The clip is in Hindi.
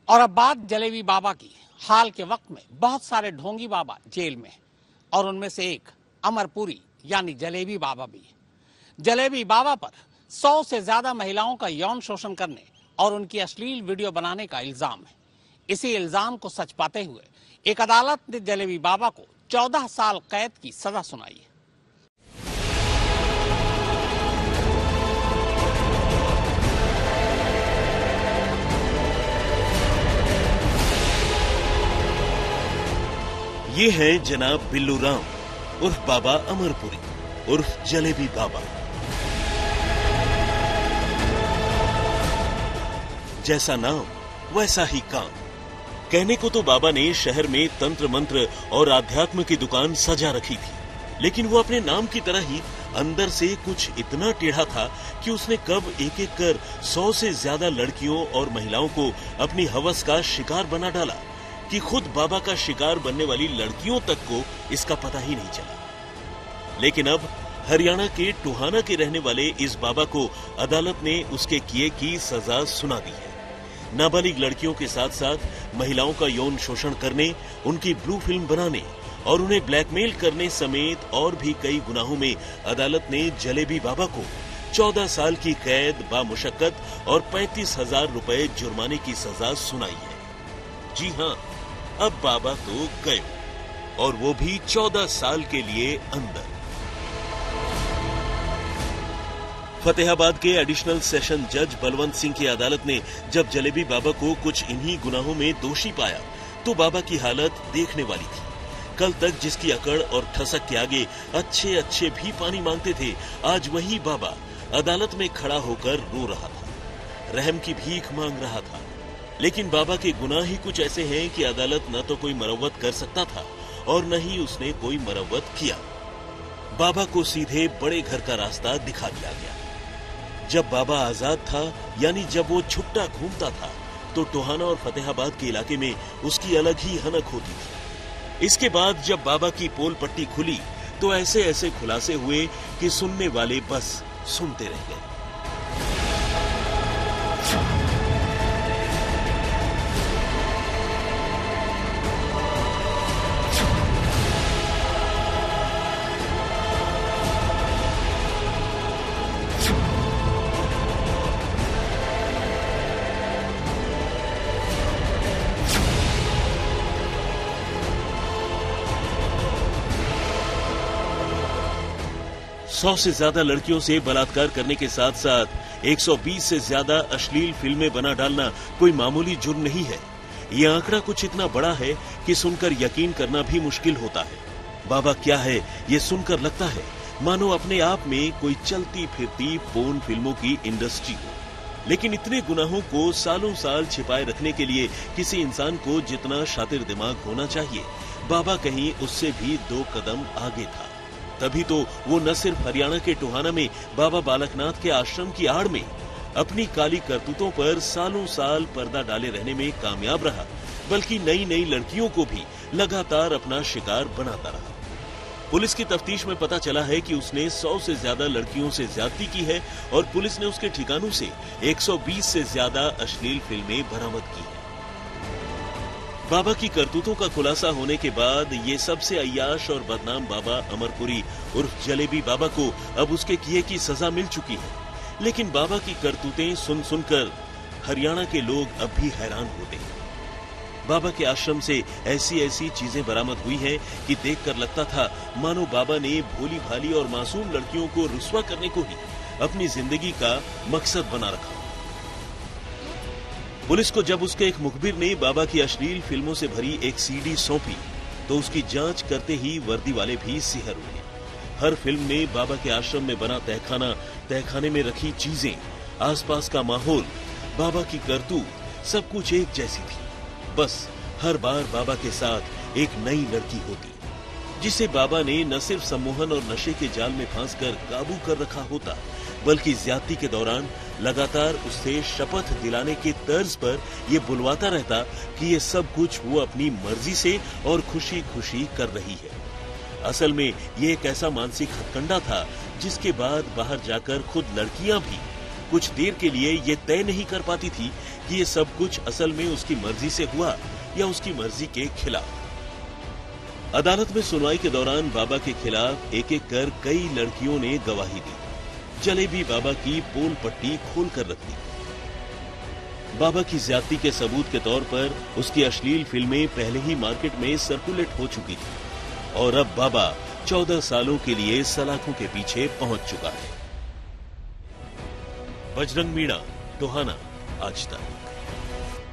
और अब बात जलेबी बाबा की। हाल के वक्त में बहुत सारे ढोंगी बाबा जेल में हैं और उनमें से एक अमरपुरी यानी जलेबी बाबा भी है। जलेबी बाबा पर 100 से ज्यादा महिलाओं का यौन शोषण करने और उनकी अश्लील वीडियो बनाने का इल्जाम है। इसी इल्जाम को सच पाते हुए एक अदालत ने जलेबी बाबा को 14 साल कैद की सजा सुनाई है। ये हैं जनाब बिल्लू राम उर्फ बाबा अमरपुरी उर्फ जलेबी बाबा। जैसा नाम वैसा ही काम। कहने को तो बाबा ने शहर में तंत्र मंत्र और आध्यात्म की दुकान सजा रखी थी, लेकिन वो अपने नाम की तरह ही अंदर से कुछ इतना टेढ़ा था कि उसने कब एक एक कर 100 से ज्यादा लड़कियों और महिलाओं को अपनी हवस का शिकार बना डाला कि खुद बाबा का शिकार बनने वाली लड़कियों तक को इसका पता ही नहीं चला। लेकिन अब हरियाणा के टोहाना के रहने वाले इस बाबा को अदालत ने उसके किए की सजा सुना दी है। नाबालिग लड़कियों के साथ साथ महिलाओं का यौन शोषण करने, उनकी ब्लू फिल्म बनाने और उन्हें ब्लैकमेल करने समेत और भी कई गुनाहों में अदालत ने जलेबी बाबा को 14 साल की कैद बामुशक्कत और 35,000 रुपए जुर्माने की सजा सुनाई है। जी हाँ, अब बाबा तो गए और वो भी 14 साल के लिए अंदर। फतेहाबाद के एडिशनल सेशन जज बलवंत सिंह की अदालत ने जब जलेबी बाबा को कुछ इन्हीं गुनाहों में दोषी पाया तो बाबा की हालत देखने वाली थी। कल तक जिसकी अकड़ और ठसक के आगे अच्छे अच्छे भी पानी मांगते थे, आज वही बाबा अदालत में खड़ा होकर रो रहा था, रहम की भीख मांग रहा था। लेकिन बाबा के गुनाह ही कुछ ऐसे हैं कि अदालत न तो कोई मरम्मत कर सकता था और न ही उसने कोई मरम्मत किया। बाबा को सीधे बड़े घर का रास्ता दिखा दिया गया। जब बाबा आजाद था, यानी जब वो छुट्टा घूमता था, तो टोहाना और फतेहाबाद के इलाके में उसकी अलग ही हनक होती थी। इसके बाद जब बाबा की पोल पट्टी खुली तो ऐसे ऐसे खुलासे हुए कि सुनने वाले बस सुनते रह गए। सौ से ज्यादा लड़कियों से बलात्कार करने के साथ साथ 120 से ज्यादा अश्लील फिल्में बना डालना कोई मामूली जुर्म नहीं है। ये आंकड़ा कुछ इतना बड़ा है कि सुनकर यकीन करना भी मुश्किल होता है। बाबा क्या है, ये सुनकर लगता है मानो अपने आप में कोई चलती फिरती पोर्न फिल्मों की इंडस्ट्री हो। लेकिन इतने गुनाहों को सालों साल छिपाए रखने के लिए किसी इंसान को जितना शातिर दिमाग होना चाहिए, बाबा कहीं उससे भी 2 कदम आगे था। तभी तो वो न सिर्फ हरियाणा के टोहाना में बाबा बालकनाथ के आश्रम की आड़ में अपनी काली करतूतों पर सालों साल पर्दा डाले रहने में कामयाब रहा, बल्कि नई नई लड़कियों को भी लगातार अपना शिकार बनाता रहा। पुलिस की तफ्तीश में पता चला है कि उसने 100 से ज्यादा लड़कियों से ज्यादती की है और पुलिस ने उसके ठिकानों से 120 से ज्यादा अश्लील फिल्में बरामद की है। बाबा की करतूतों का खुलासा होने के बाद ये सबसे अय्याश और बदनाम बाबा अमरपुरी उर्फ जलेबी बाबा को अब उसके किए की सजा मिल चुकी है। लेकिन बाबा की करतूतें सुन सुनकर हरियाणा के लोग अब भी हैरान होते हैं। बाबा के आश्रम से ऐसी ऐसी चीजें बरामद हुई हैं कि देखकर लगता था मानो बाबा ने भोली भाली और मासूम लड़कियों को रुस्वा करने को ही अपनी जिंदगी का मकसद बना रखा। पुलिस को जब उसके एक मुखबिर ने बाबा की अश्लील फिल्मों से भरी एक सीडी सौंपी तो उसकी जांच करते ही वर्दी वाले भी सिहर हुए। हर फिल्म में बाबा के आश्रम में बना तहखाना, तहखाने में रखी चीजें, आसपास का माहौल, बाबा की करतूत, सब कुछ एक जैसी थी। बस हर बार बाबा के साथ एक नई लड़की होती जिसे बाबा ने न सिर्फ सम्मोहन और नशे के जाल में फांसकर काबू कर रखा होता, बल्कि ज्यादती के दौरान लगातार उससे शपथ दिलाने के तर्ज पर यह बुलवाता रहता कि ये सब कुछ वो अपनी मर्जी से और खुशी खुशी कर रही है। असल में ये एक ऐसा मानसिक हथकंडा था जिसके बाद बाहर जाकर खुद लड़कियां भी कुछ देर के लिए ये तय नहीं कर पाती थी कि ये सब कुछ असल में उसकी मर्जी से हुआ या उसकी मर्जी के खिलाफ। अदालत में सुनवाई के दौरान बाबा के खिलाफ एक एक कर कई लड़कियों ने गवाही दी। जलेबी बाबा की पोल पट्टी खोल कर रख दी। बाबा की ज्यादती के सबूत के तौर पर उसकी अश्लील फिल्में पहले ही मार्केट में सर्कुलेट हो चुकी थी और अब बाबा 14 सालों के लिए सलाखों के पीछे पहुंच चुका है। बजरंग मीणा, टोहाना, आज तक।